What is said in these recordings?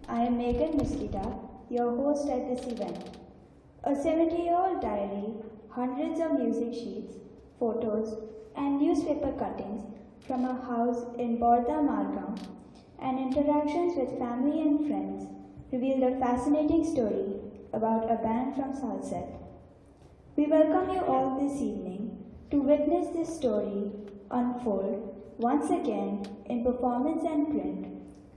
I am Melvyn Misquita, your host at this event. A 70-year-old diary, hundreds of music sheets, photos, and newspaper cuttings from a house in Borda Margam, and interactions with family and friends revealed a fascinating story about a band from Salcete. We welcome you all this evening to witness this story unfold once again in performance and print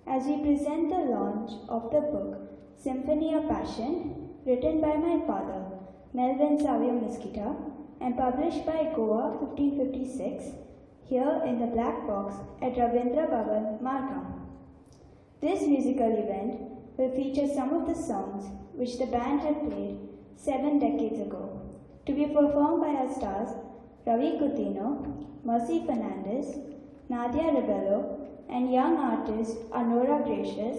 as we present the launch of the book Symphony of Passion, written by my father, Melvyn Savio Misquita, and published by Goa 1556, here in the Black Box at Ravindra Bhavan, Margam. This musical event will feature some of the songs which the band had played 7 decades ago, to be performed by our stars Ravi Coutinho, Melvyn Fernandes, Nadia Rebello, and young artist Anora Gracious,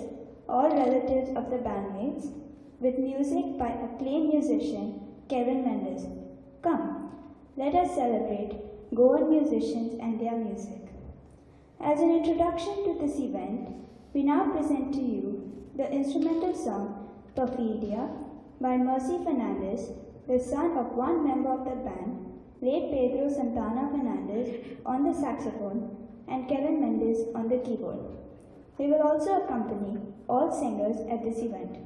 all relatives of the bandmates, with music by acclaimed musician Kevin Mendes. Come, let us celebrate Goan musicians and their music. As an introduction to this event, we now present to you the instrumental song Perfidia by Melvyn Fernandes, the son of one member of the band, late Pedro Santana Fernandes, on the saxophone, and Kevin Mendes on the keyboard. We will also accompany all singers at this event.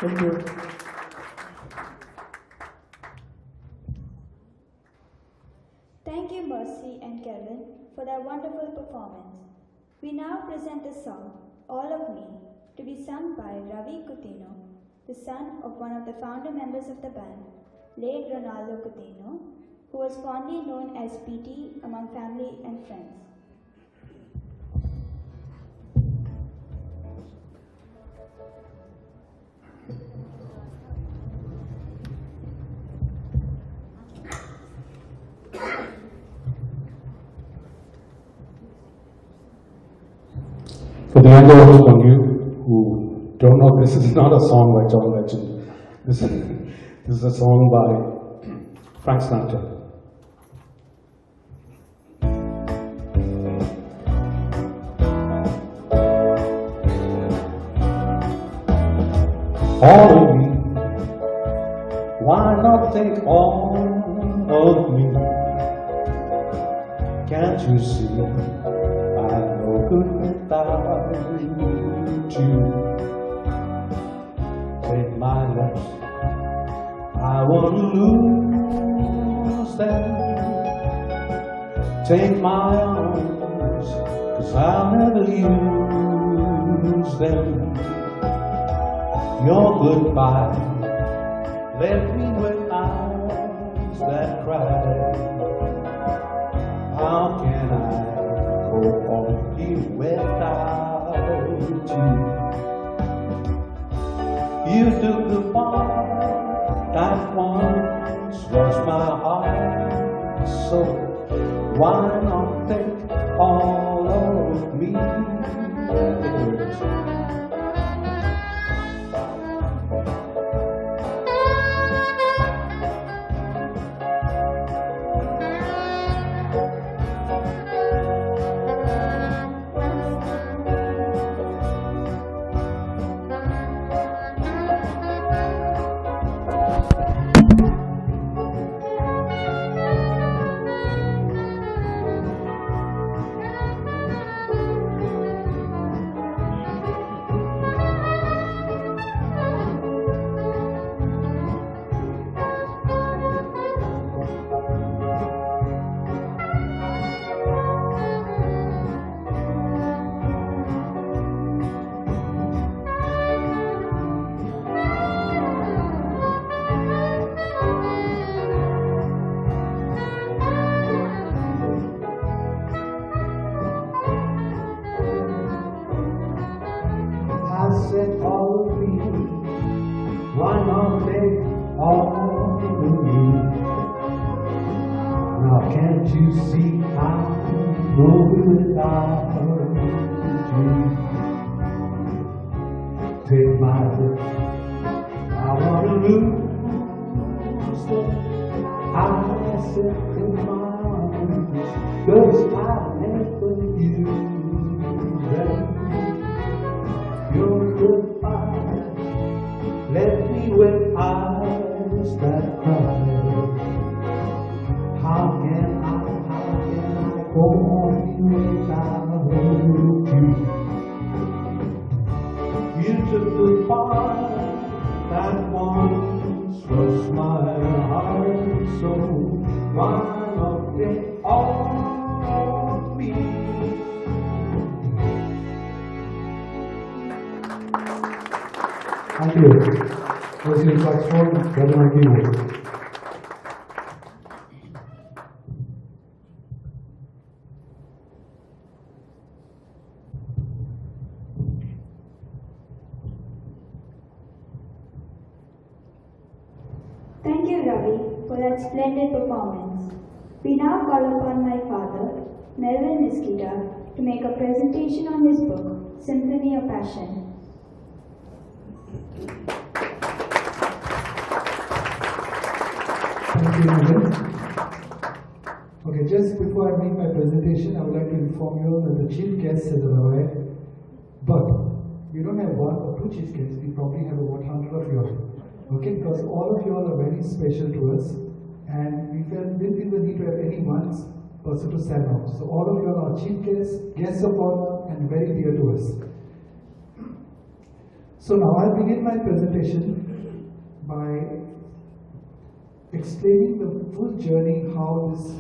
Thank you. Thank you, Mercy and Kevin, for that wonderful performance. We now present the song, All of Me, to be sung by Ravi Coutinho, the son of one of the founder members of the band, late Ronaldo Coutinho, who was fondly known as PT among family and friends. For the younger among you who don't know, this is not a song by John Legend. This is a song by Frank Sinatra. all of me. Why not take all of me? Can't you see I'm no good without you? Take my lips, I want to lose them. Take my arms, 'cause I'll never use them. Your goodbye left me with eyes that cry. How can I go on here without you? You took the part that once was my heart, so why not take all of me? Thank you. Was your saxophone, brother, my keyboard. Thank you, Ravi, for that splendid performance. We now call upon my father, Melvyn Misquita, to make a presentation on his book, Symphony of Passion. Thank you, Melvyn. Okay, just before I make my presentation, I would like to inform you that the chief guest has arrived. But we don't have one or two chief guests, we probably have about 100 of you all. Okay, because all of you all are very special to us, and we didn't feel the need to have any one person to stand out. So all of you all are chief guests of honor, and very dear to us. So now I'll begin my presentation by explaining the full journey how this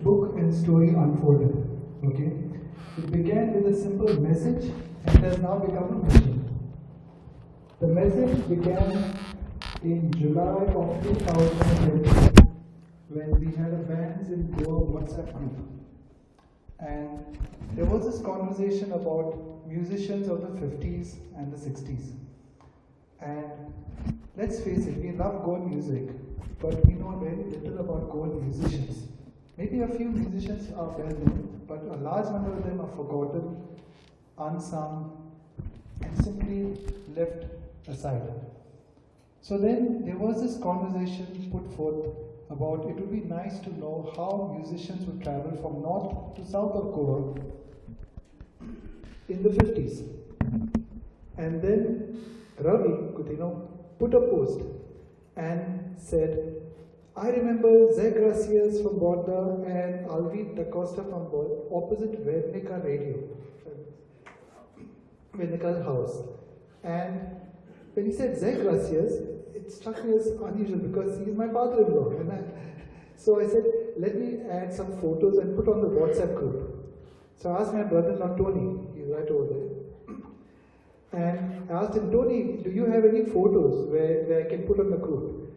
book and story unfolded. Okay, it began with a simple message and has now become a mission. The message began in July of 2020 when we had a bands in Goa WhatsApp group, and there was this conversation about musicians of the 50s and the 60s. And let's face it, we love Goan music, but we know very little about Goan musicians. Maybe a few musicians are well known, but a large number of them are forgotten, unsung, and simply left aside. So then there was this conversation put forth about it would be nice to know how musicians would travel from north to south of Goa in the 50s. And then Ravi could, put a post and said, I remember Zeg Gracias from Borda and Alvin Da Costa from Borda opposite Vernica Radio, Vernica's house. And when he said Zeg Gracias, it struck me as unusual because he is my father-in-law. So I said, let me add some photos and put on the WhatsApp group. So I asked my brother-in-law Tony, he's right over there. And I asked him, Tony, do you have any photos where I can put on the group?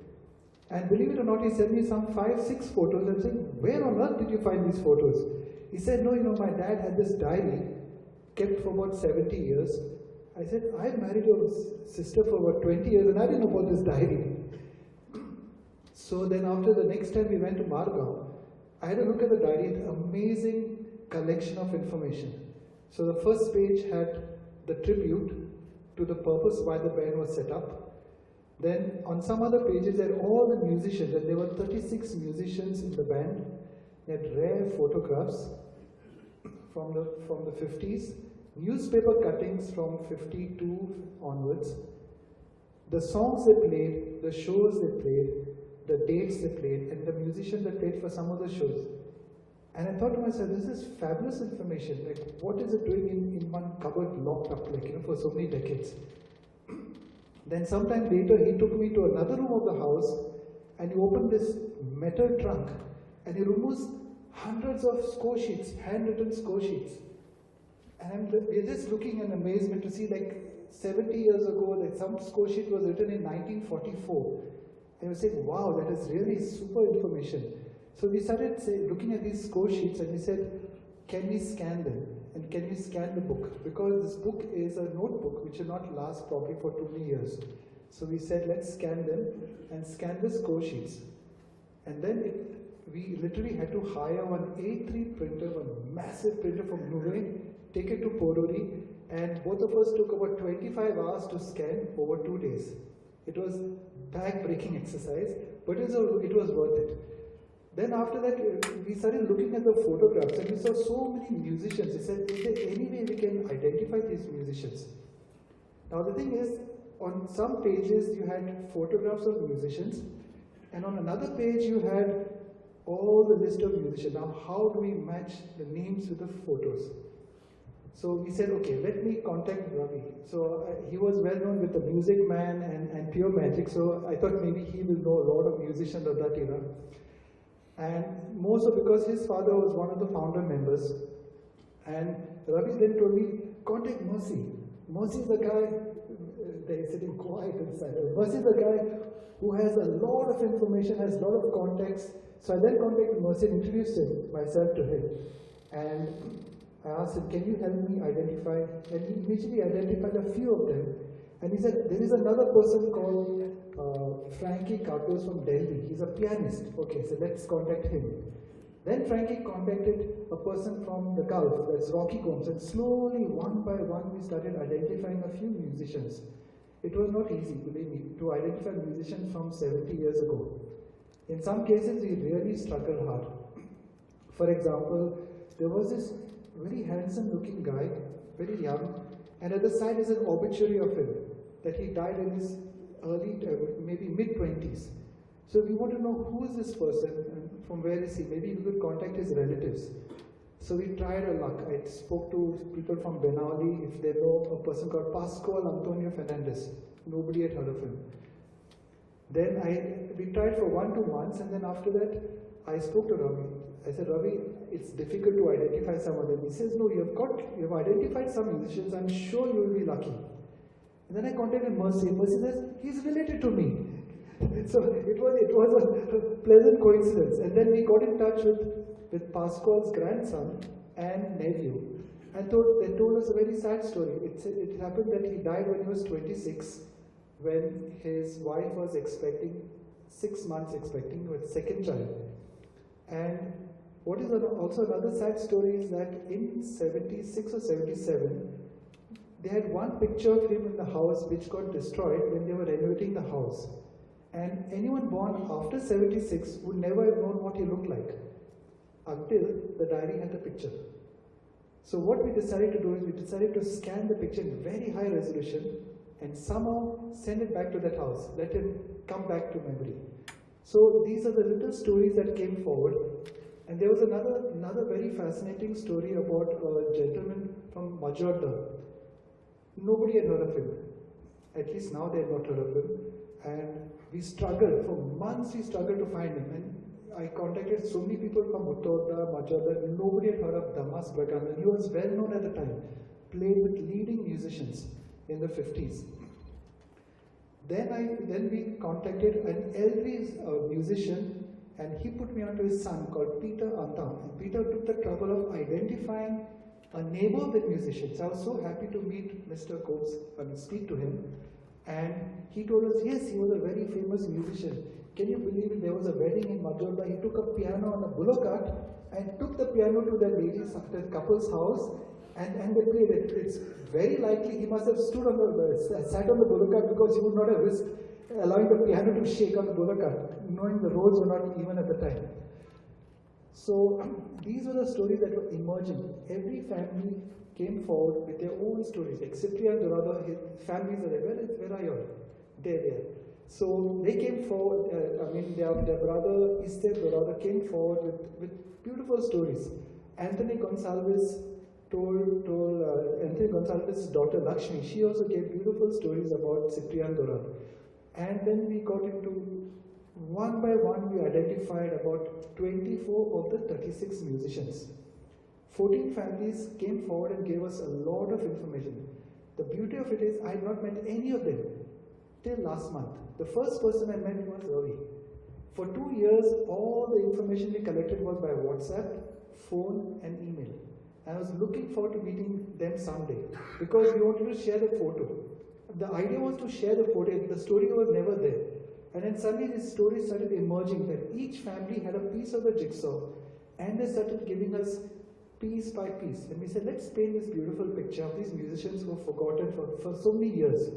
And believe it or not, he sent me some 5-6 photos. I said, where on earth did you find these photos? He said, no, my dad had this diary kept for about 70 years. I said, I married your sister for about 20 years and I didn't know about this diary. So then after the next time we went to Margao, I had a look at the diary, an amazing collection of information. So the first page had the tribute to the purpose why the band was set up. Then on some other pages there are all the musicians, and there were 36 musicians in the band. They had rare photographs from the 50s, newspaper cuttings from 52 onwards, the songs they played, the shows they played, the dates they played, and the musicians that played for some of the shows. And I thought to myself, this is fabulous information. Like, what is it doing in one cupboard locked up, for so many decades? Then sometime later, he took me to another room of the house, and he opened this metal trunk, and he removes hundreds of score sheets, handwritten score sheets. And we're just looking in amazement to see, 70 years ago, some score sheet was written in 1944. And we said, wow, that is really super information. So we started looking at these score sheets and we said, can we scan them? And can we scan the book? Because this book is a notebook which will not last probably for too many years. So we said, let's scan them and scan the score sheets. And then we literally had to hire one A3 printer, one massive printer from Nuvei, take it to Podori, and both of us took about 25 hours to scan over 2 days. It was back-breaking exercise, but it was worth it. Then after that, we started looking at the photographs and we saw so many musicians. We said, is there any way we can identify these musicians? Now the thing is, on some pages you had photographs of musicians, and on another page you had all the list of musicians. Now how do we match the names with the photos? So we said, okay, let me contact Ravi. So he was well known with the Music Man and Pure Magic, so I thought maybe he will know a lot of musicians of that era. And more so because his father was one of the founder members. And Ravi then told me, contact Mercy. Mercy is the guy, they're sitting quiet inside. Mercy is the guy who has a lot of information, has a lot of context. So I then contacted Mercy and introduced myself to him. And I asked him, can you help me identify? And he immediately identified a few of them. And he said, there is another person called Frankie Cartos from Delhi. He's a pianist. Okay, so let's contact him. Then Frankie contacted a person from the Gulf, that's Rocky Combs, and slowly, one by one, we started identifying a few musicians. It was not easy, believe me, to identify musicians from 70 years ago. In some cases, we really struggled hard. For example, there was this very handsome-looking guy, very young, and at the side is an obituary of him, that he died in his early, maybe mid-20s. So we want to know who is this person and from where is he. Maybe we could contact his relatives. So we tried our luck. I spoke to people from Benali, if they know a person called Pascual Antonio Fernandes. Nobody had heard of him. Then we tried for 1-2 months, and then after that, I spoke to Ravi. I said, Ravi, it's difficult to identify some of them. He says, no, you've identified some musicians, I'm sure you will be lucky. And then I contacted Mercy. Mercy says, he's related to me. So it was a pleasant coincidence. And then we got in touch with Pascual's grandson and nephew. And they told us a very sad story. It happened that he died when he was 26, when his wife was expecting, 6 months expecting, with second child. And what is also another sad story is that in 76 or 77, they had one picture of him in the house which got destroyed when they were renovating the house. And anyone born after 76 would never have known what he looked like until the diary had the picture. So what we decided to do is we decided to scan the picture in very high resolution and somehow send it back to that house, let him come back to memory. So these are the little stories that came forward. And there was another very fascinating story about a gentleman from Majorda. Nobody had heard of him. At least now they had not heard of him. And we struggled, for months we struggled to find him. And I contacted so many people from Uttorda, Majorda, nobody had heard of Damas Bragana. He was well known at the time, played with leading musicians in the 50s. Then we contacted an elderly musician, and he put me onto his son called Peter Antam. And Peter took the trouble of identifying a neighborhood musician. So I was so happy to meet Mr. Coates and speak to him. And he told us, yes, he was a very famous musician. Can you believe it? There was a wedding in Majorda. He took a piano on a bullock cart and took the piano to that couple's house, and they played it. It's very likely he must have sat on the bullock cart, because he would not have risked allowing the piano to shake on the bullock cart, knowing the roads were not even at the time. So these were the stories that were emerging. Every family came forward with their own stories. Like Cyprian Dorado, his families are there. Where are you all? There. So they came forward, their brother Esther Dorado came forward with beautiful stories. Anthony Gonsalves told Anthony Gonsalves' daughter Lakshmi, she also gave beautiful stories about Cyprian Dorado. And then we got into, one by one, we identified about 24 of the 36 musicians. 14 families came forward and gave us a lot of information. The beauty of it is, I had not met any of them till last month. The first person I met was Ravi. For 2 years, all the information we collected was by WhatsApp, phone, and email. I was looking forward to meeting them someday, because we wanted to share the photo. The idea was to share the photo. The story was never there. And then suddenly this story started emerging, that each family had a piece of the jigsaw, and they started giving us piece by piece. And we said, let's paint this beautiful picture of these musicians who were forgotten for so many years.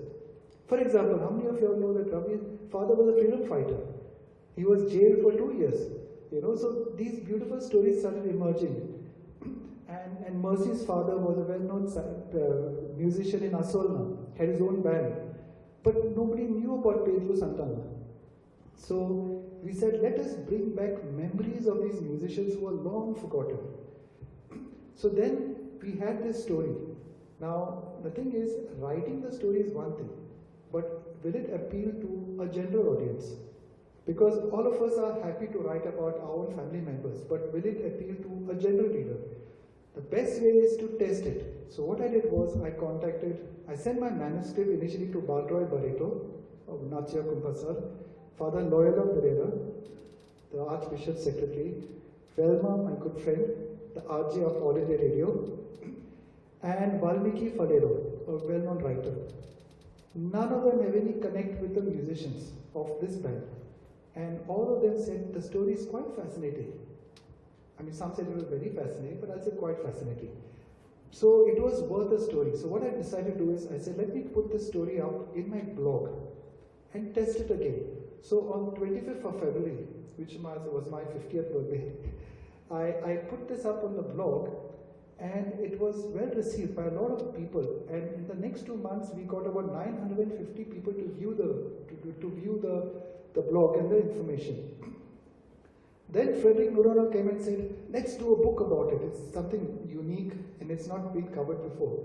For example, how many of you all know that Ravi's father was a freedom fighter? He was jailed for 2 years. So these beautiful stories started emerging. And Mercy's father was a well-known musician in Asolna, had his own band. But nobody knew about Pedro Santana. So we said, let us bring back memories of these musicians who were long forgotten. So then we had this story. Now, the thing is, writing the story is one thing, but will it appeal to a general audience? Because all of us are happy to write about our own family members, but will it appeal to a general reader? The best way is to test it. So what I did was, I sent my manuscript initially to Balroy Barreto of Natya Kumpasar, Father Loyola Pereira, the Archbishop's secretary, Velma, my good friend, the RJ of All India Radio, and Valmiki Falero, a well-known writer. None of them have any connect with the musicians of this band. And all of them said the story is quite fascinating. Some said it was very fascinating, but I'll say quite fascinating. So it was worth a story. So what I decided to do is, I said, let me put this story up in my blog and test it again. So on 25th of February, which was my 50th birthday, I put this up on the blog, and it was well received by a lot of people. And in the next 2 months, we got about 950 people to view the blog and the information. Then Frederick Noronha came and said, let's do a book about it. It's something unique and it's not been covered before.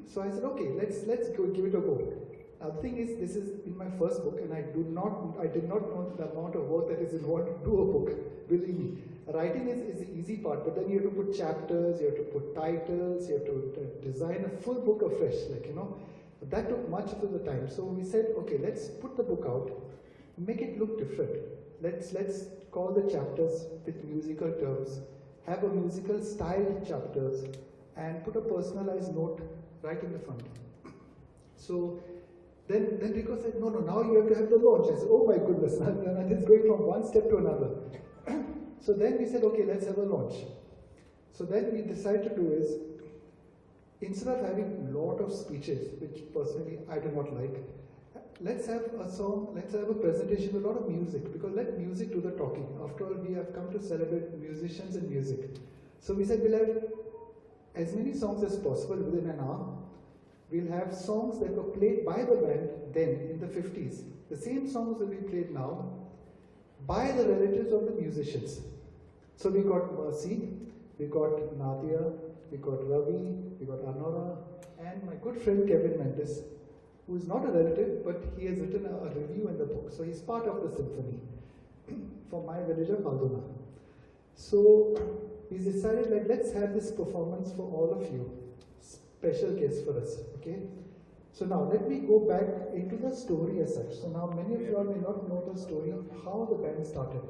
So I said, okay, let's go give it a go. Now the thing is, this is in my first book, and I did not know the amount of work that is involved to do a book. Believe me, writing is the easy part, but then you have to put chapters, you have to put titles, you have to design a full book afresh, That took much of the time. So we said, okay, let's put the book out, make it look different. Let's call the chapters with musical terms, have a musical styled chapters, and put a personalized note right in the front. So then Rico said, no, now you have to have the launch. I said, oh my goodness, and it's going from one step to another. So then we said, okay, let's have a launch. So then we decided to do is, instead of having a lot of speeches, which personally I do not like, let's have a song, let's have a presentation with a lot of music, because let music do the talking. After all, we have come to celebrate musicians and music. So we said we'll have as many songs as possible within an hour. we'll have songs that were played by the band then in the 50s. The same songs that we played now by the relatives of the musicians. So we got Mercy, we got Nadia, we got Ravi, we got Anora, and my good friend Kevin Mendes, who is not a relative, but he has written a review in the book. So he's part of the symphony from my village of Aldona. So we decided, like, let's have this performance for all of you. Special guest for us, okay? So now let me go back into the story as such. So now many of you all may not know the story of how the band started.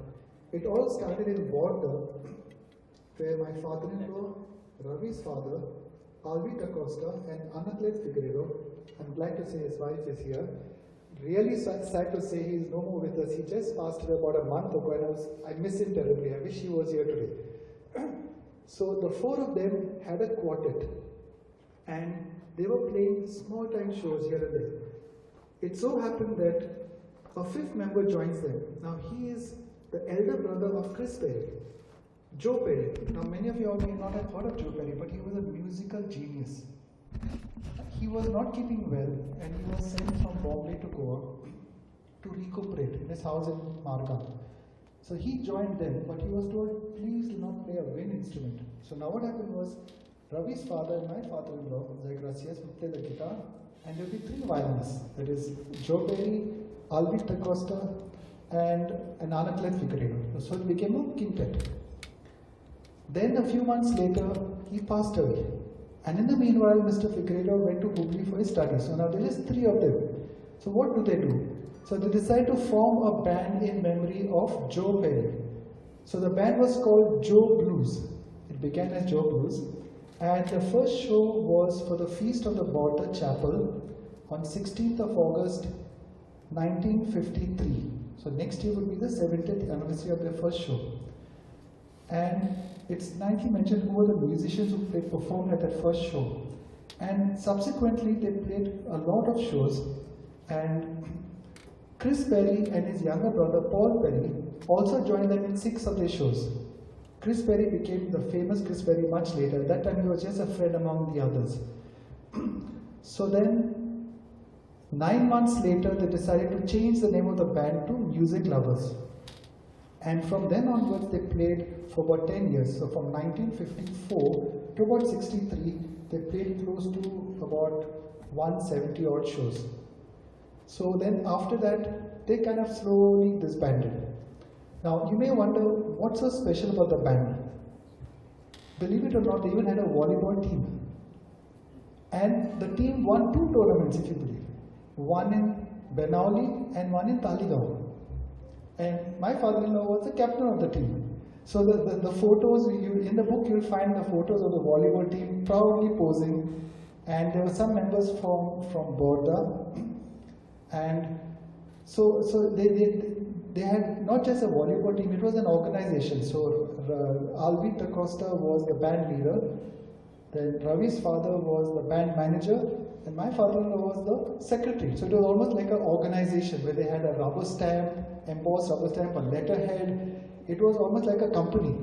It all started in Border, where my father-in-law, Ravi's father, Alvi Acosta, and Anaclet Figueredo, I'm glad to say his wife is here. Really sad to say he is no more with us. He just passed away about a month ago, and I miss him terribly. I wish he was here today. So the four of them had a quartet, and they were playing small time shows here and there. It so happened that a fifth member joins them. Now he is the elder brother of Chris Perry, Joe Perry. Now many of you all may not have heard of Joe Perry, but he was a musical genius. He was not keeping well, and he was sent from Bombay to Goa to recuperate in his house in Margam. So he joined them, but he was told, please do not play a wind instrument. So now what happened was, Ravi's father and my father-in-law, Zach Gracias, would play the guitar, and there would be three violinists. That is Joe Perry, Alvin Acosta, and Anaclet Figueredo. So it became a quintet. Then a few months later, he passed away. And in the meanwhile, Mr. Figueredo went to Hubli for his studies. So now there is three of them. So what do? So they decided to form a band in memory of Joe Perry. So the band was called Joe Blues. It began as Joe Blues. And the first show was for the Feast of the Border Chapel on 16th of August 1953. So next year would be the 70th anniversary of their first show. And it's nicely mentioned who were the musicians who performed at that first show. And subsequently they played a lot of shows, and Chris Perry and his younger brother Paul Perry also joined them in 6 of their shows. Chris Perry became the famous Chris Perry much later. At that time he was just a friend among the others. So then 9 months later they decided to change the name of the band to Music Lovers. And from then onwards they played for about 10 years. So from 1954 to about 63, they played close to about 170 odd shows. So then after that, they kind of slowly disbanded. Now you may wonder, what's so special about the band? Believe it or not, they even had a volleyball team. And the team won 2 tournaments, if you believe. One in Benauli and one in Taligaon. And my father-in-law was the captain of the team. So the photos, in the book you'll find the photos of the volleyball team proudly posing. And there were some members from Borda. And so they had not just a volleyball team, it was an organization. So Alvi Acosta was the band leader. Then Ravi's father was the band manager. And my father-in-law was the secretary. So it was almost like an organization where they had a rubber stamp, embossed rubber stamp, a letterhead. It was almost like a company.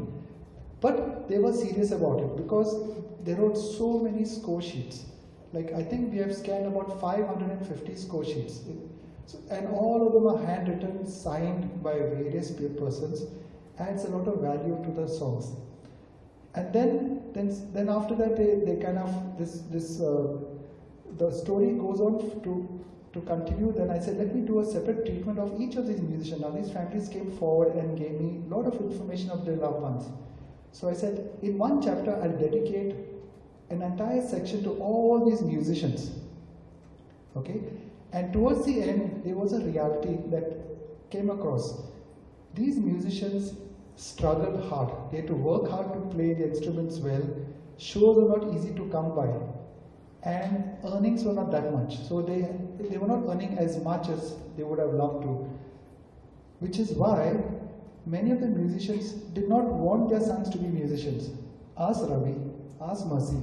But they were serious about it because they wrote so many score sheets. Like I think we have scanned about 550 score sheets. And all of them are handwritten, signed by various persons. Adds a lot of value to the songs. And then after that they kind of the story goes on to continue. Then I said, let me do a separate treatment of each of these musicians. Now these families came forward and gave me a lot of information of their loved ones. So I said, in one chapter I'll dedicate an entire section to all these musicians. Okay? And towards the end, there was a reality that came across. These musicians struggled hard. They had to work hard to play the instruments well. Shows were not easy to come by. And earnings were not that much. So they were not earning as much as they would have loved to. Which is why many of the musicians did not want their sons to be musicians. Ask Ravi, ask Mercy.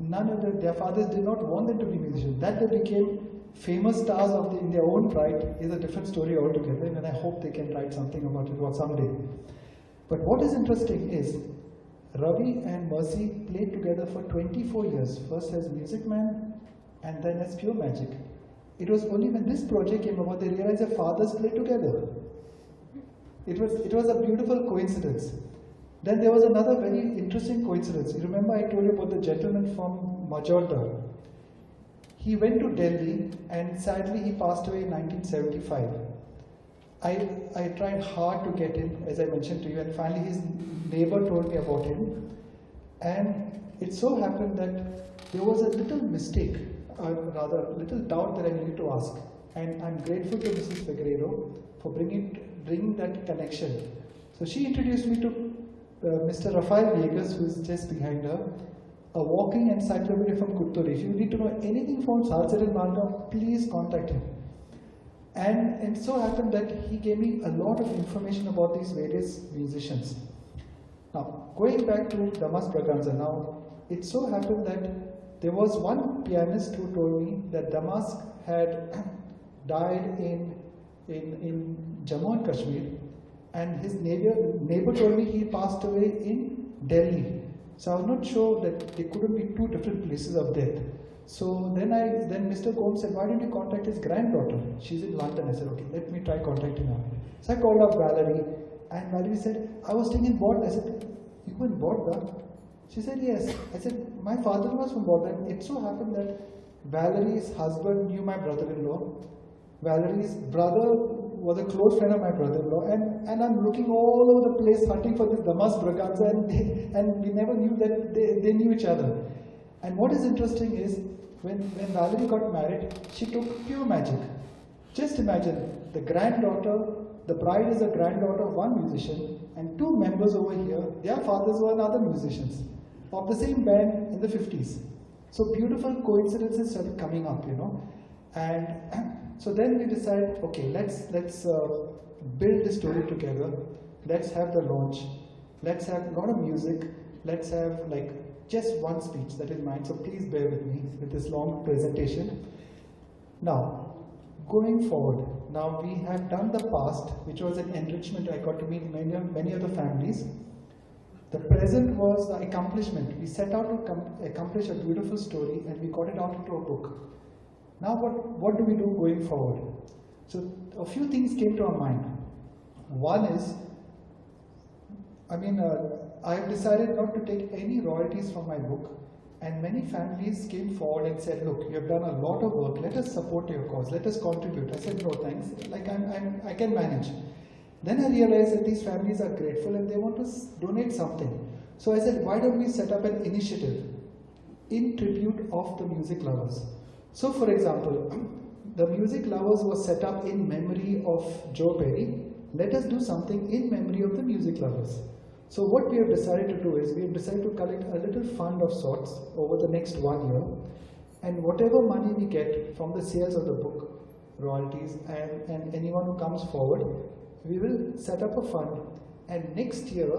None of their fathers did not want them to be musicians. That they became famous stars in their own right is a different story altogether, and I hope they can write something about it someday. But what is interesting is, Ravi and Mercy played together for 24 years, first as music man and then as pure magic. It was only when this project came about they realized their fathers played together. It was a beautiful coincidence. Then there was another very interesting coincidence. You remember I told you about the gentleman from Majorda. He went to Delhi and sadly he passed away in 1975. I tried hard to get him, as I mentioned to you, and finally his neighbor told me about him. And it so happened that there was a little mistake, rather a little doubt that I needed to ask. And I'm grateful to Mrs. Figueiredo for bringing that connection. So she introduced me to Mr. Rafael Viegas, who is just behind her, a walking encyclopedia from Kuttur. If you need to know anything from Salcete and Malta, please contact him. And it so happened that he gave me a lot of information about these various musicians. Now, going back to Damas Braganza, now, it so happened that there was one pianist who told me that Damas had died in Jammu and Kashmir, and his neighbor told me he passed away in Delhi. So I was not sure that there couldn't be two different places of death. So then Mr. Gomes said, why don't you contact his granddaughter? She's in London. I said, okay, let me try contacting her. So I called up Valerie, and Valerie said, I was staying in Bodh. I said, you were in Bodh? She said, yes. I said, my father was from Bodh. And it so happened that Valerie's husband knew my brother-in-law. Valerie's brother was a close friend of my brother-in-law, and I'm looking all over the place hunting for this Damas Braganza, and we never knew that they knew each other. And what is interesting is, when Valerie got married, she took pure magic. Just imagine, the bride is a granddaughter of one musician, and two members over here, their fathers were other musicians of the same band in the 50s. So beautiful coincidences started coming up, and so then we decided, okay, let's build the story together. Let's have the launch. Let's have a lot of music. Let's have just one speech that is mine. So please bear with me with this long presentation. Now, going forward, now we have done the past, which was an enrichment. I got to meet many other families. The present was the accomplishment. We set out to accomplish a beautiful story, and we got it out into a book. Now what do we do going forward? So a few things came to our mind. One is, I have decided not to take any royalties from my book, and many families came forward and said, look, you have done a lot of work, let us support your cause, let us contribute. I said, no thanks, I can manage. Then I realized that these families are grateful and they want to donate something. So I said, why don't we set up an initiative in tribute of the music lovers? So for example, the music lovers was set up in memory of Joe Perry. Let us do something in memory of the music lovers. So what we have decided to do is, we have decided to collect a little fund of sorts over the next 1 year, and whatever money we get from the sales of the book, royalties, and anyone who comes forward, we will set up a fund, and next year,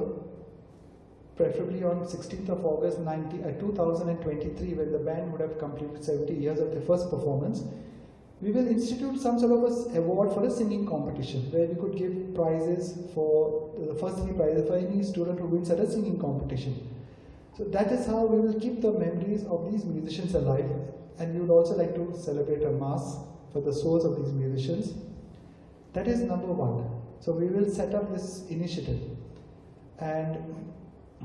preferably on 16th of August 2023, when the band would have completed 70 years of their first performance, we will institute some sort of an award for a singing competition, where we could give prizes for the first 3 prizes for any student who wins at a singing competition. So that is how we will keep the memories of these musicians alive, and we would also like to celebrate a mass for the souls of these musicians. That is number 1. So we will set up this initiative. And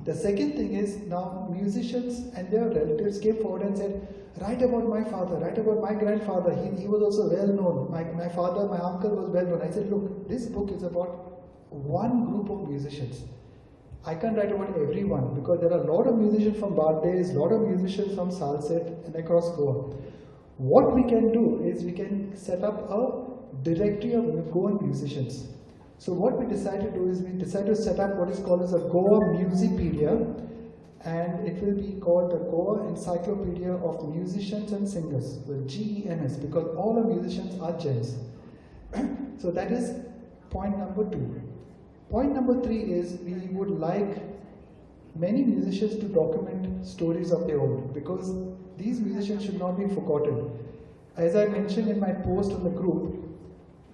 the second thing is, now musicians and their relatives came forward and said, write about my father, write about my grandfather, he was also well known, my father, my uncle was well known. I said, look, this book is about one group of musicians. I can't write about everyone, because there are a lot of musicians from Bardes, a lot of musicians from Salcete and across Goa. What we can do is, we can set up a directory of Goan musicians. So what we decided to do is, we decided to set up what is called as a Goa Musipedia, and it will be called the Goa Encyclopedia of Musicians and Singers, the GEMS, because all the musicians are gems. So that is point number 2. Point number 3 is, we would like many musicians to document stories of their own, because these musicians should not be forgotten. As I mentioned in my post on the group,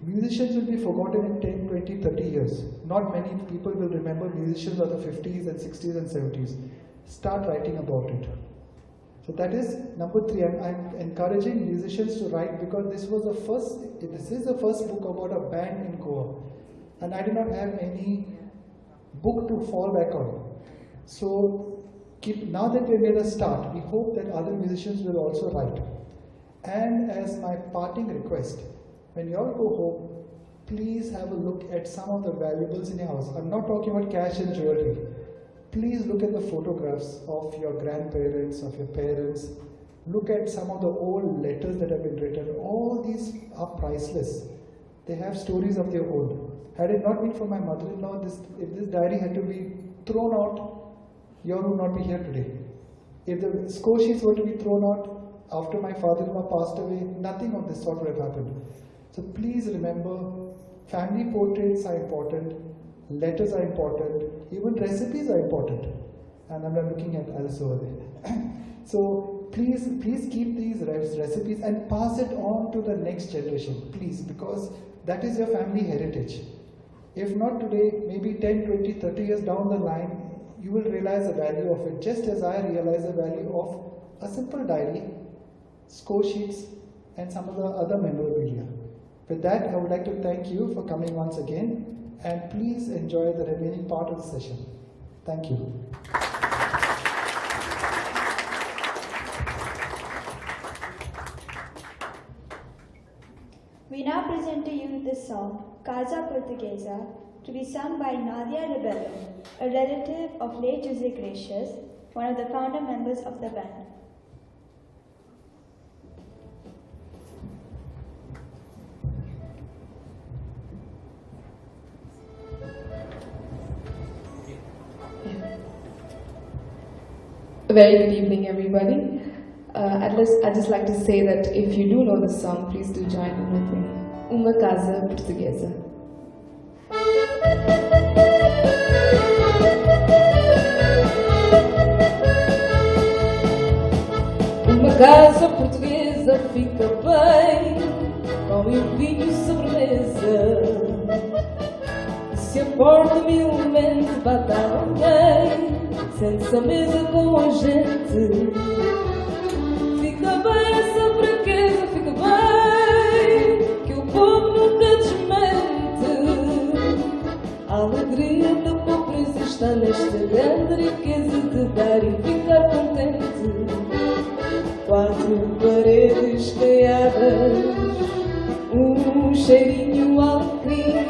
musicians will be forgotten in 10, 20, 30 years. Not many people will remember musicians of the 50s and 60s and 70s. Start writing about it. So that is number 3. I'm encouraging musicians to write because this is the first book about a band in Goa. And I do not have any book to fall back on. So now that we made a start, we hope that other musicians will also write. And as my parting request, when you all go home, please have a look at some of the valuables in your house. I'm not talking about cash and jewelry. Please look at the photographs of your grandparents, of your parents. Look at some of the old letters that have been written. All these are priceless. They have stories of their own. Had it not been for my mother-in-law, if this diary had to be thrown out, you all would not be here today. If the score sheets were to be thrown out after my father-in-law passed away, nothing of this sort would have happened. So please remember, family portraits are important. Letters are important, even recipes are important. And I'm not looking at Alice over there. So please keep these recipes and pass it on to the next generation, please, because that is your family heritage. If not today, maybe 10, 20, 30 years down the line, you will realize the value of it, just as I realize the value of a simple diary, score sheets, and some of the other memorabilia. With that, I would like to thank you for coming once again. And please enjoy the remaining part of the session. Thank you. We now present to you the song Casa Portuguesa, to be sung by Nadia Rebello, a relative of late Jose Gracious, one of the founder members of the band. A very good evening, everybody. I'd just like to say that if you do know the song, please do join in with me. Uma Casa Portuguesa. Uma casa portuguesa fica bem, com um vinho e sobremesa. E se a porta humildemente bate a alguém, sente-se à mesa com a gente. Fica bem essa fraqueza, fica bem, que o povo nunca desmente. A alegria da pobreza está nesta grande riqueza de dar e ficar contente. 4 paredes caiadas, cheirinho alecrim,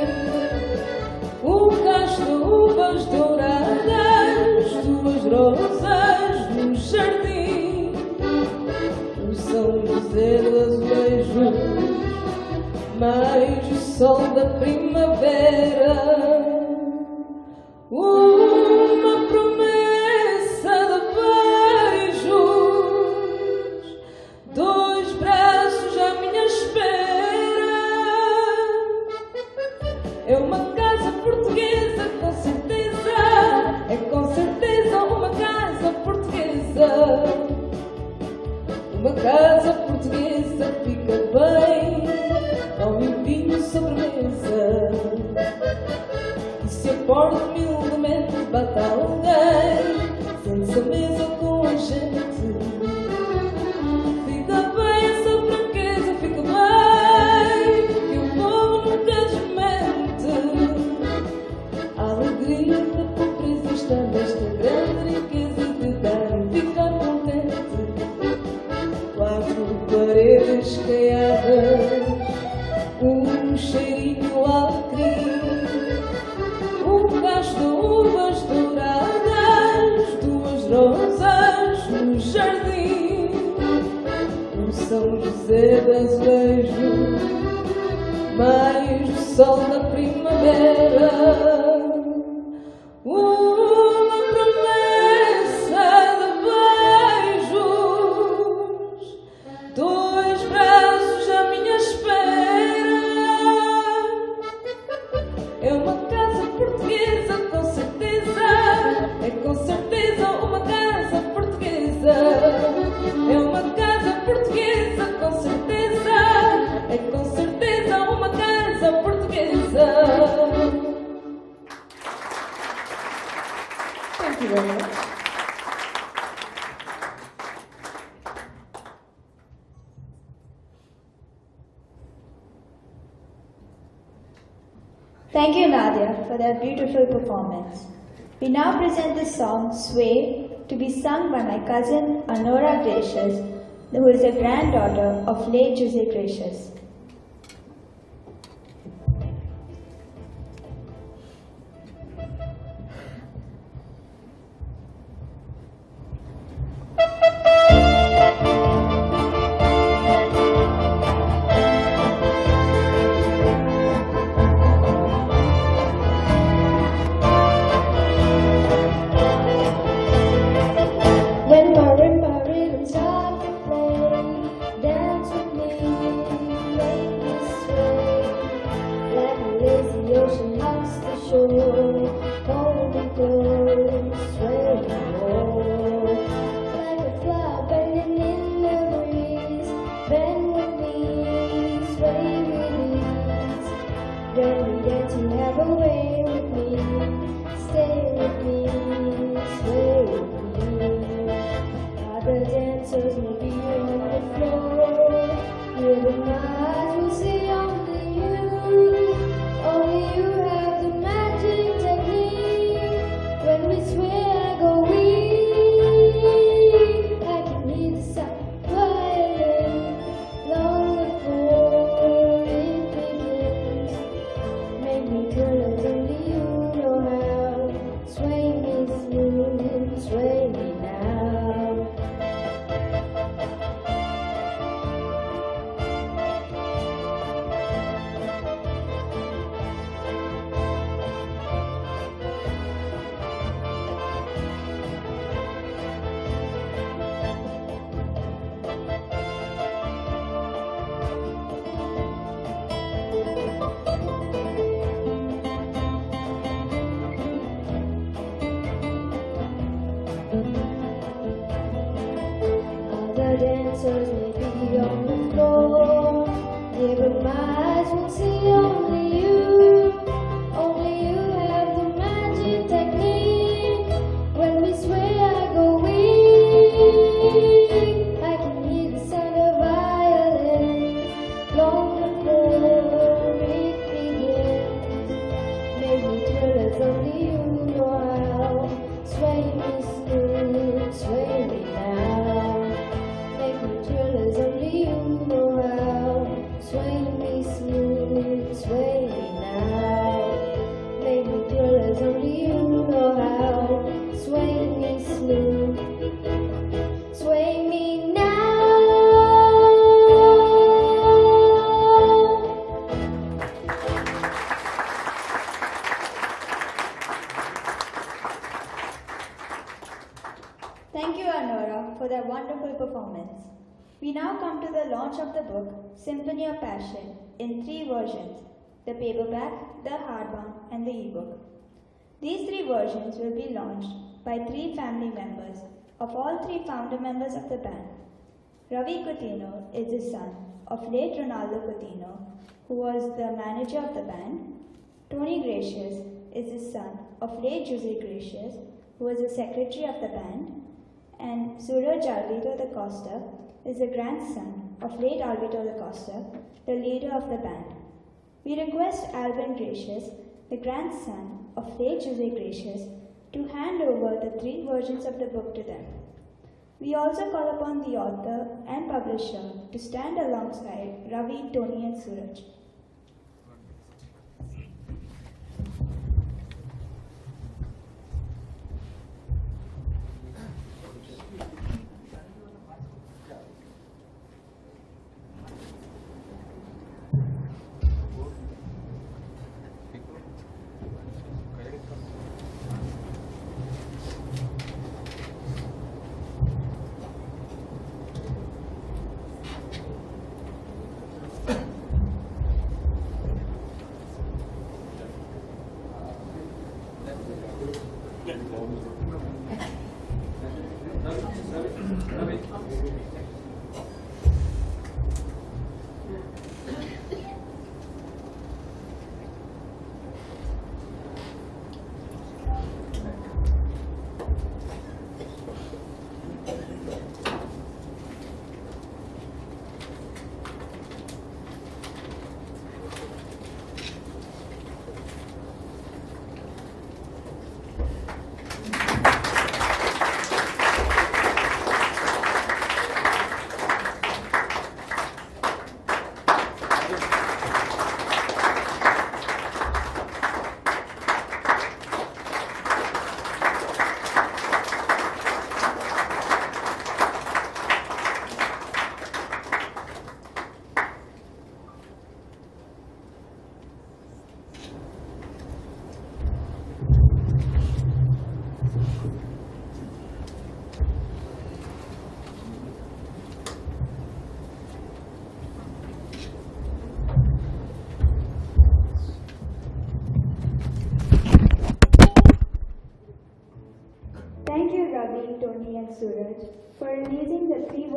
cacho de uvas douradas, 2 rosas no jardim, o São José dos Azulejos, mais o sol da primavera. Uma promessa de beijos, 2 braços à minha espera. É uma casa portuguesa, com certeza. É com certeza uma casa portuguesa. Uma casa portuguesa fica bem, com um vinho e sobremesa. E se a porta humildemente bate a alguém, sente-se à mesa com a gente. Fica bem essa franqueza, fica bem, que o povo nunca desmente. A alegria da pobreza está nesta grande riqueza de dar e ficar contente. 4 paredes caiadas, cheirinho alecrim, cacho de uvas douradas, 2 rosas no jardim, o São José de Azulejos, mais o sol da primavera. Uma promessa de beijos, 2 braços à minha espera. É uma casa portuguesa, com certeza. É com certeza uma casa portuguesa. É uma casa portuguesa, com certeza. É com certeza uma casa portuguesa. Thank you, Nadia, for that beautiful performance. We now present the song Sway to be sung by my cousin Honora Gracious, who is a granddaughter of late Jose Gracious. When my rhythm starts to play, dance with me, make me sway. Like a lazy ocean hugs the shore, hold me close, sway me more. Like a flower bending in the breeze, bend with me, sway release. When we dance, you have a way with me, stay with me, sway with me. Other dancers may be on the floor, here but my eyes will see only you. Only you have the magic technique. When we sway, I go weak. I can hear the sound of violin long before it begins. Make me turn as only you know how. Sway me smooth, sway me now. Other dancers may be on the floor, yeah, but my eyes will see only you. Only you have the magic technique. When we sway, I go weak. I can hear the sound of violin long before it begins. Make me thrill as only you know how. Sway me smooth, sway me now. Make me thrill as only you know how. Sway me smooth, sway me now. Make me thrill as only you know how. Sway me smooth, sway me now. Thank you, Honora, for that wonderful performance. We now come to the launch of the book Symphony of Passion in 3 versions: the paperback, the hardbound, and the ebook. These 3 versions will be launched by 3 family members of all 3 founder members of the band. Ravi Coutinho is the son of late Ronaldo Coutinho, who was the manager of the band. Tony Gracious is the son of late Jose Gracious, who was the secretary of the band. And Suraj Alvito da Costa is the grandson of late Alvito da Costa, the leader of the band. We request Alvin Gracious, the grandson of late Jose Gracious, to hand over the 3 versions of the book to them. We also call upon the author and publisher to stand alongside Ravi, Tony, and Suraj.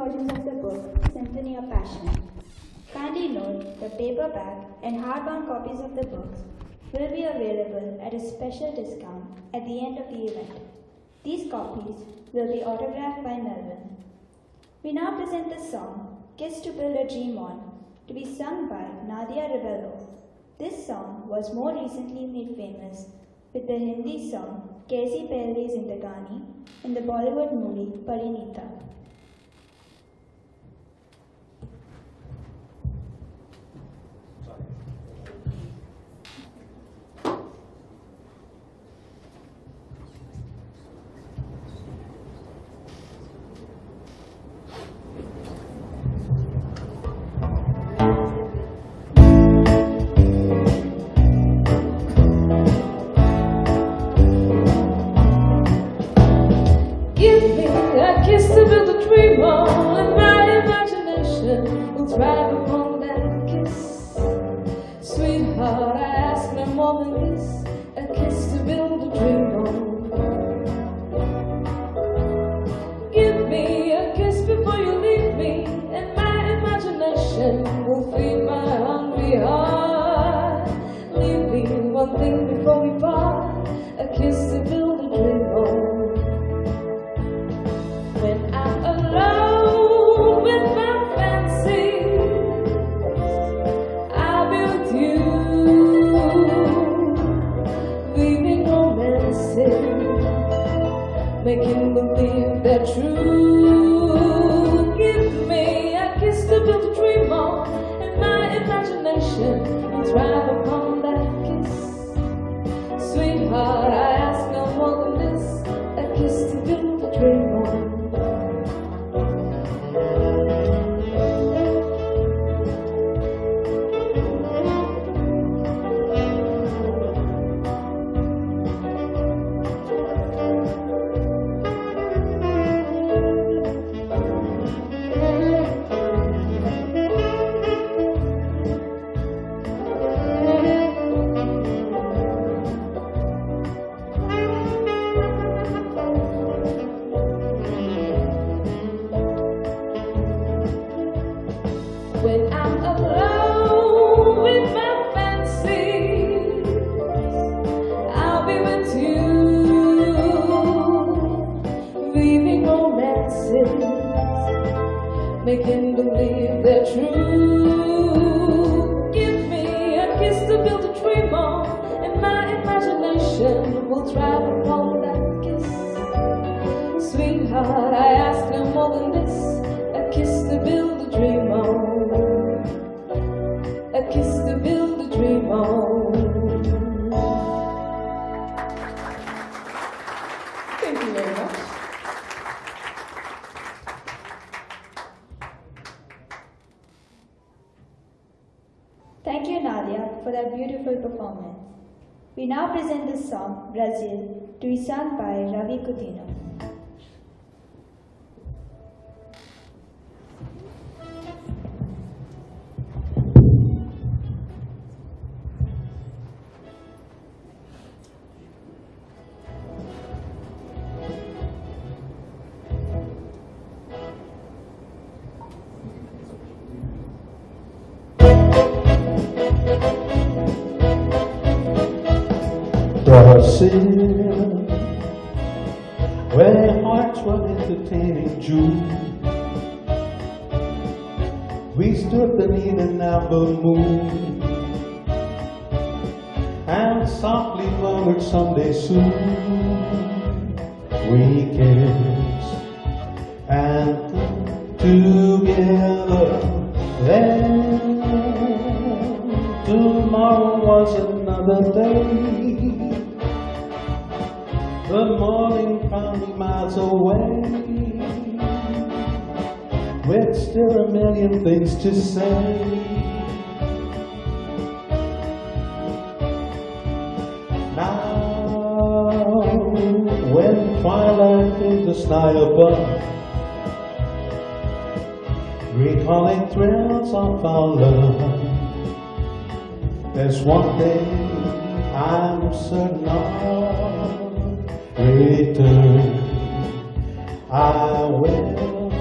versions of the book Symphony of Passion. Kindly note the paperback and hardbound copies of the books will be available at a special discount at the end of the event. These copies will be autographed by Melvyn. We now present the song Kiss to Build a Dream On, to be sung by Nadia Rebello. This song was more recently made famous with the Hindi song Kaisi Pehli Zindagani in the Bollywood movie Parinita. Making believe they're true. Give me a kiss to build a dream on, and my imagination will thrive upon that kiss. Sweetheart, I ask no more than this, a kiss to build a dream on. When I'm alone with my fancies, I'll be with you, weaving romances, making believe they're true. Give me a kiss to build a dream on, and my imagination will thrive upon that kiss. Sweetheart, I ask no more than this, a kiss to build a dream on. A kiss to build a dream on. Thank you very much. Thank you, Nadia, for that beautiful performance. We now present the song Brazil, to be sung by Ravi Coutinho. Brazil, where hearts were entertaining June. We stood beneath an amber moon and softly murmured someday soon we kissed and together. Then tomorrow was another day. The morning found me miles away, with still a million things to say. Now, when twilight fills the sky above, recalling thrills of our love, there's one thing I'm certain of: return I will.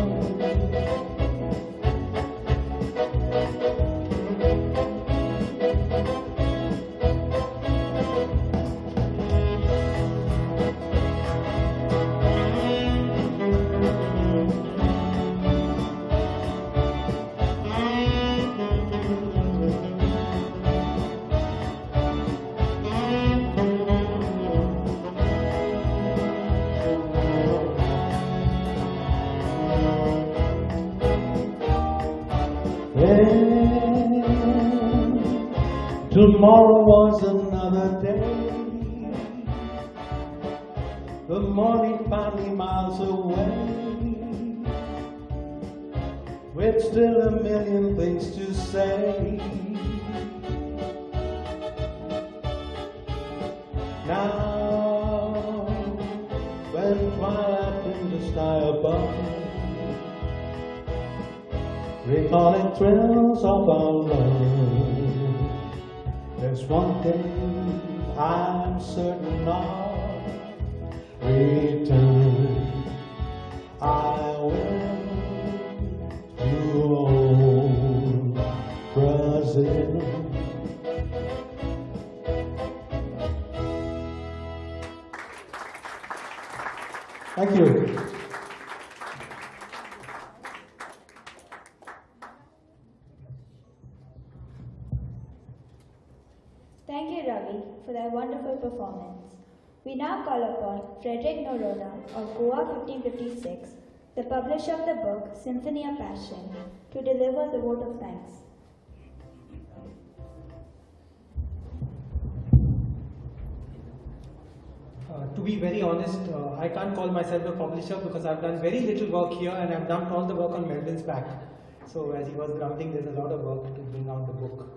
Tomorrow was another day. The morning found me miles away, with still a million things to say. Now, when twilight in the sky above, recalling thrills of our love, there's one thing I'm certain of. Return, I will to old Brazil. Thank you. Thank you, Ravi, for that wonderful performance. We now call upon Frederick Noronha of Goa 1556, the publisher of the book Symphony of Passion, to deliver the vote of thanks. To be very honest, I can't call myself a publisher because I've done very little work here and I've done all the work on Melvyn's back. So as he was grounding, there's a lot of work to bring out the book.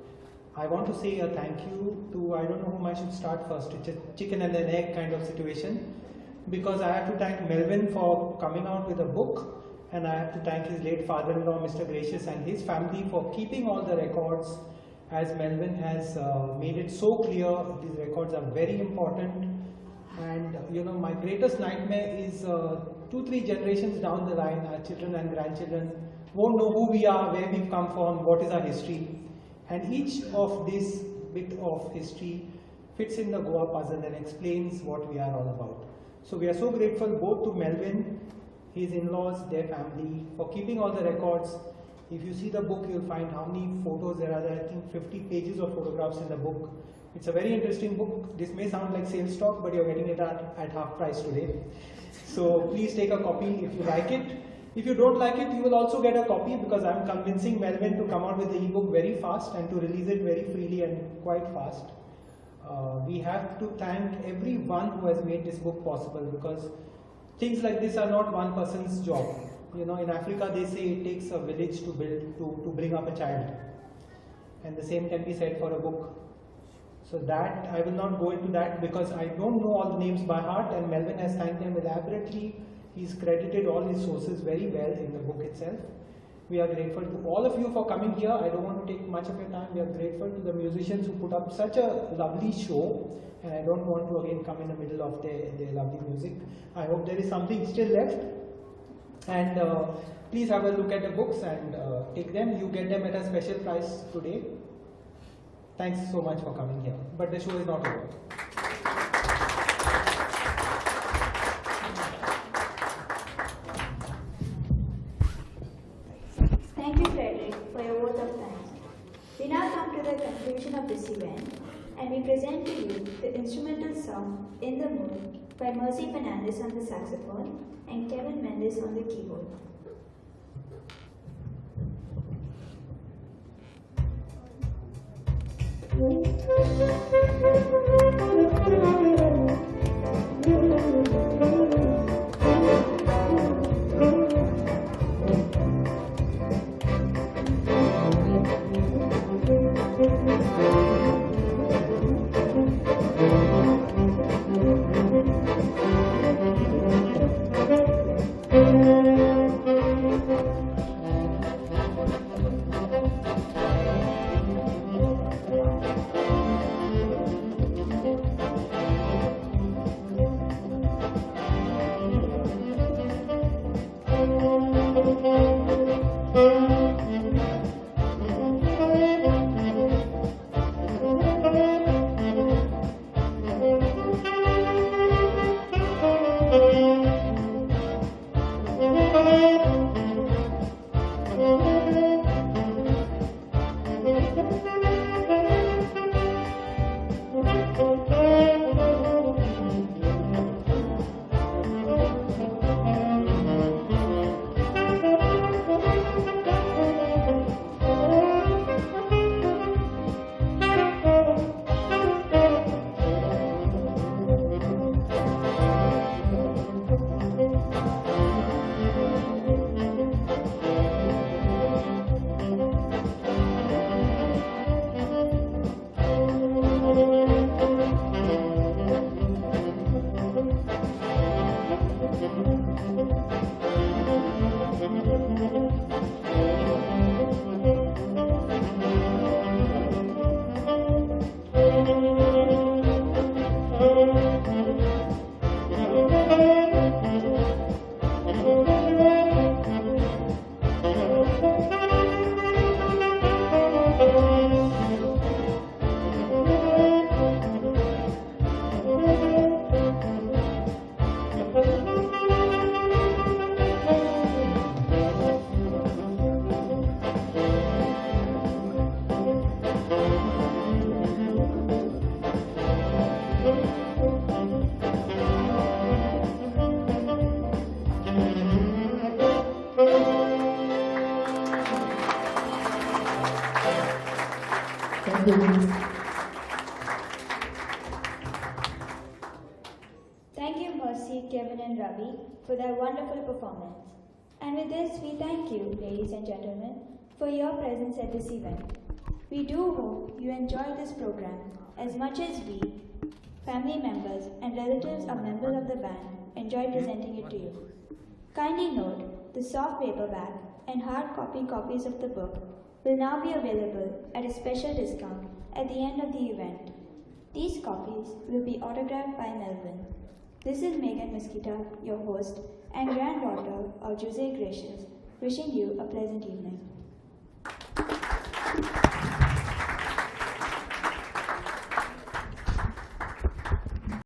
I want to say a thank you to, I don't know whom I should start first, it's a chicken and an egg kind of situation, because I have to thank Melvyn for coming out with a book, and I have to thank his late father-in-law, Mr. Gracious, and his family for keeping all the records, as Melvyn has made it so clear. These records are very important, and my greatest nightmare is 2-3 generations down the line, our children and grandchildren won't know who we are, where we've come from, what is our history. And each of this bit of history fits in the Goa puzzle and explains what we are all about. So we are so grateful both to Melvyn, his in-laws, their family, for keeping all the records. If you see the book, you'll find how many photos there are. I think 50 pages of photographs in the book. It's a very interesting book. This may sound like sales talk, but you're getting it at half price today. So please take a copy if you like it. If you don't like it, you will also get a copy, because I'm convincing Melvyn to come out with the ebook very fast and to release it very freely and quite fast. We have to thank everyone who has made this book possible, because things like this are not one person's job. In Africa they say it takes a village to bring up a child, and the same can be said for a book. So that I will not go into that because I don't know all the names by heart, and Melvyn has thanked them elaborately. He's credited all his sources very well in the book itself. We are grateful to all of you for coming here. I don't want to take much of your time. We are grateful to the musicians who put up such a lovely show, and I don't want to again come in the middle of their lovely music. I hope there is something still left, and please have a look at the books and take them. You get them at a special price today. Thanks so much for coming here, but the show is not over. Thank you, Frederick, for your vote of thanks. We now come to the conclusion of this event, and we present to you the instrumental song In the Mood by Melvyn Fernandes on the saxophone and Kevin Mendes on the keyboard. Thank you, Mercy, Kevin, and Ravi, for their wonderful performance. And with this, we thank you, ladies and gentlemen, for your presence at this event. We do hope you enjoyed this program as much as we, family members, and relatives of members of the band, enjoyed presenting it to you. Kindly note, the soft paperback and hard copy copies of the book will now be available at a special discount at the end of the event. These copies will be autographed by Melvyn. This is Melvyn Misquita, your host and granddaughter of Jose Gracious, wishing you a pleasant evening.